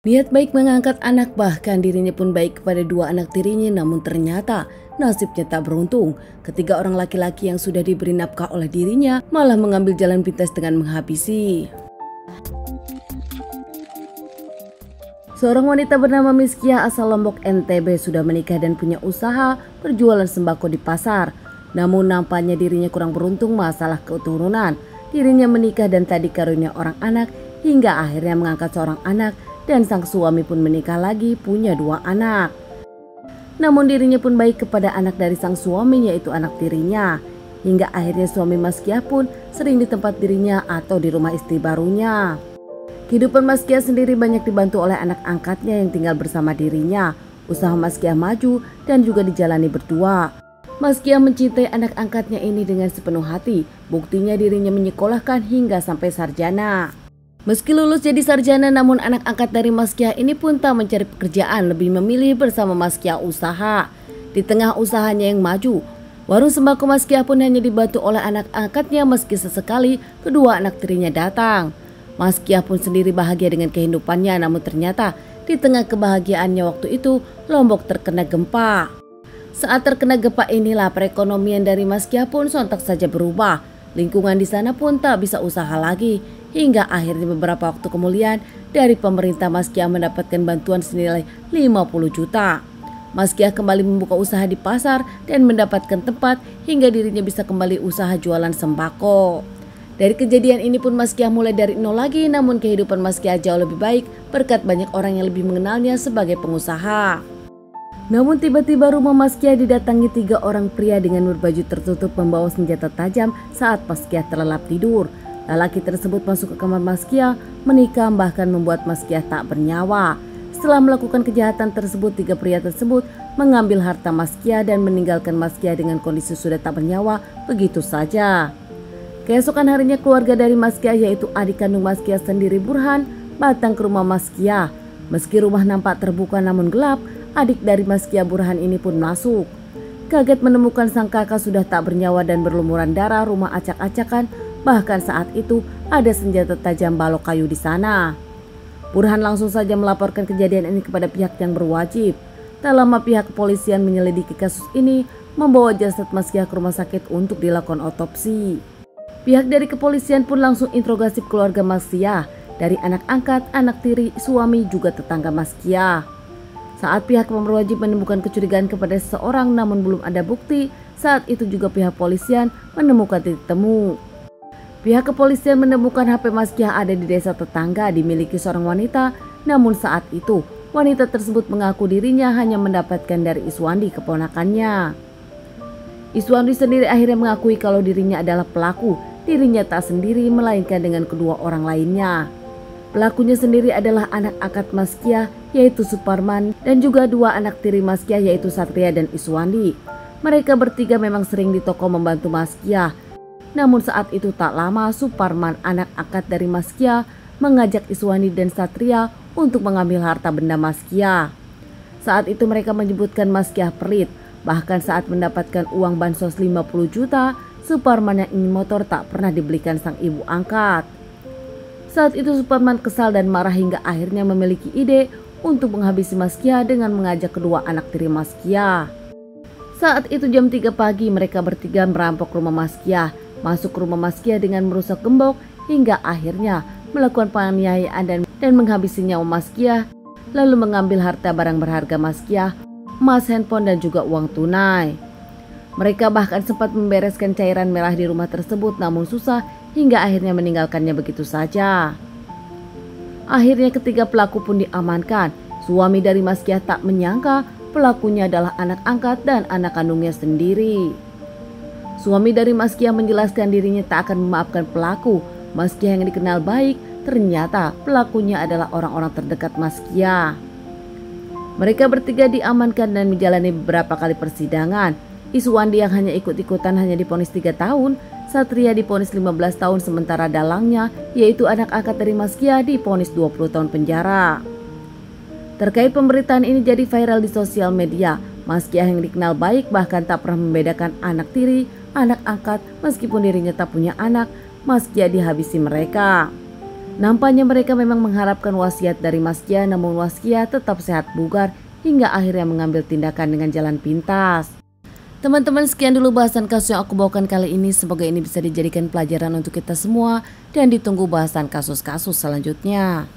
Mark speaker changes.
Speaker 1: Niat baik mengangkat anak, bahkan dirinya pun baik kepada dua anak tirinya, namun ternyata nasibnya tak beruntung. Ketiga orang laki-laki yang sudah diberi nafkah oleh dirinya malah mengambil jalan pintas dengan menghabisi. Seorang wanita bernama Miskia asal Lombok NTB sudah menikah dan punya usaha berjualan sembako di pasar. Namun nampaknya dirinya kurang beruntung masalah keturunan. Dirinya menikah dan tak dikaruniai orang anak hingga akhirnya mengangkat seorang anak, dan sang suami pun menikah lagi punya dua anak. Namun dirinya pun baik kepada anak dari sang suami, yaitu anak tirinya. Hingga akhirnya suami Miskia pun sering di tempat dirinya atau di rumah istri barunya. Kehidupan Miskia sendiri banyak dibantu oleh anak angkatnya yang tinggal bersama dirinya. Usaha Miskia maju dan juga dijalani berdua. Miskia mencintai anak angkatnya ini dengan sepenuh hati. Buktinya dirinya menyekolahkan hingga sampai sarjana. Meski lulus jadi sarjana, namun anak angkat dari Miskia ini pun tak mencari pekerjaan, lebih memilih bersama Miskia usaha. Di tengah usahanya yang maju, warung sembako Miskia pun hanya dibantu oleh anak angkatnya meski sesekali kedua anak tirinya datang. Miskia pun sendiri bahagia dengan kehidupannya, namun ternyata di tengah kebahagiaannya waktu itu Lombok terkena gempa. Saat terkena gempa inilah perekonomian dari Miskia pun sontak saja berubah. Lingkungan di sana pun tak bisa usaha lagi. Hingga akhirnya beberapa waktu kemudian dari pemerintah Miskia mendapatkan bantuan senilai 50 juta. Miskia kembali membuka usaha di pasar dan mendapatkan tempat hingga dirinya bisa kembali usaha jualan sembako. Dari kejadian ini pun Miskia mulai dari nol lagi, namun kehidupan Miskia jauh lebih baik berkat banyak orang yang lebih mengenalnya sebagai pengusaha. Namun tiba-tiba rumah Miskia didatangi 3 orang pria dengan berbaju tertutup membawa senjata tajam saat Miskia terlelap tidur. Lelaki tersebut masuk ke kamar Miskia, menikam, bahkan membuat Miskia tak bernyawa. Setelah melakukan kejahatan tersebut, 3 pria tersebut mengambil harta Miskia dan meninggalkan Miskia dengan kondisi sudah tak bernyawa begitu saja. Keesokan harinya keluarga dari Miskia, yaitu adik kandung Miskia sendiri Burhan, datang ke rumah Miskia. Meski rumah nampak terbuka namun gelap, adik dari Miskia Burhan ini pun masuk. Kaget menemukan sang kakak sudah tak bernyawa dan berlumuran darah, rumah acak-acakan, bahkan saat itu ada senjata tajam balok kayu di sana. Burhan langsung saja melaporkan kejadian ini kepada pihak yang berwajib. Tak lama pihak kepolisian menyelidiki kasus ini, membawa jasad Miskia ke rumah sakit untuk dilakukan otopsi. Pihak dari kepolisian pun langsung interogasi keluarga Miskia, dari anak angkat, anak tiri, suami, juga tetangga Miskia. Saat pihak berwajib menemukan kecurigaan kepada seseorang namun belum ada bukti, saat itu juga pihak polisian menemukan titik temu. Pihak kepolisian menemukan HP Miskia ada di desa tetangga dimiliki seorang wanita, namun saat itu wanita tersebut mengaku dirinya hanya mendapatkan dari Iswandi, keponakannya. Iswandi sendiri akhirnya mengakui kalau dirinya adalah pelaku. Dirinya tak sendiri melainkan dengan kedua orang lainnya. Pelakunya sendiri adalah anak angkat Miskia, yaitu Suparman, dan juga 2 anak tiri Miskia, yaitu Satria dan Iswandi. Mereka bertiga memang sering di toko membantu Miskia. Namun saat itu tak lama Suparman, anak angkat dari Miskia, mengajak Iswandi dan Satria untuk mengambil harta benda Miskia. Saat itu mereka menyebutkan Miskia pelit. Bahkan saat mendapatkan uang bansos 50 juta, Suparman yang ingin motor tak pernah dibelikan sang ibu angkat. Saat itu Suparman kesal dan marah hingga akhirnya memiliki ide untuk menghabisi Miskia dengan mengajak kedua anak tiri Miskia. Saat itu jam 3 pagi mereka bertiga merampok rumah Miskia, masuk ke rumah Miskia dengan merusak gembok hingga akhirnya melakukan penganiayaan dan menghabisi nyawa Miskia, lalu mengambil harta barang berharga Miskia, emas, handphone, dan juga uang tunai. Mereka bahkan sempat membereskan cairan merah di rumah tersebut namun susah hingga akhirnya meninggalkannya begitu saja. Akhirnya ketiga pelaku pun diamankan. Suami dari Miskia tak menyangka pelakunya adalah anak angkat dan anak kandungnya sendiri. Suami dari Miskia menjelaskan dirinya tak akan memaafkan pelaku. Miskia yang dikenal baik, ternyata pelakunya adalah orang-orang terdekat Miskia. Mereka bertiga diamankan dan menjalani beberapa kali persidangan. Iswandi yang hanya ikut-ikutan hanya divonis 3 tahun, Satria divonis 15 tahun, sementara dalangnya yaitu anak angkat dari Miskia divonis 20 tahun penjara. Terkait pemberitaan ini jadi viral di sosial media. Miskia yang dikenal baik bahkan tak pernah membedakan anak tiri, anak angkat, meskipun dirinya tak punya anak, Miskia dihabisi mereka. Nampaknya mereka memang mengharapkan wasiat dari Mas Kia, namun Mas Kia tetap sehat bugar hingga akhirnya mengambil tindakan dengan jalan pintas. Teman-teman, sekian dulu bahasan kasus yang aku bawakan kali ini. Semoga ini bisa dijadikan pelajaran untuk kita semua dan ditunggu bahasan kasus-kasus selanjutnya.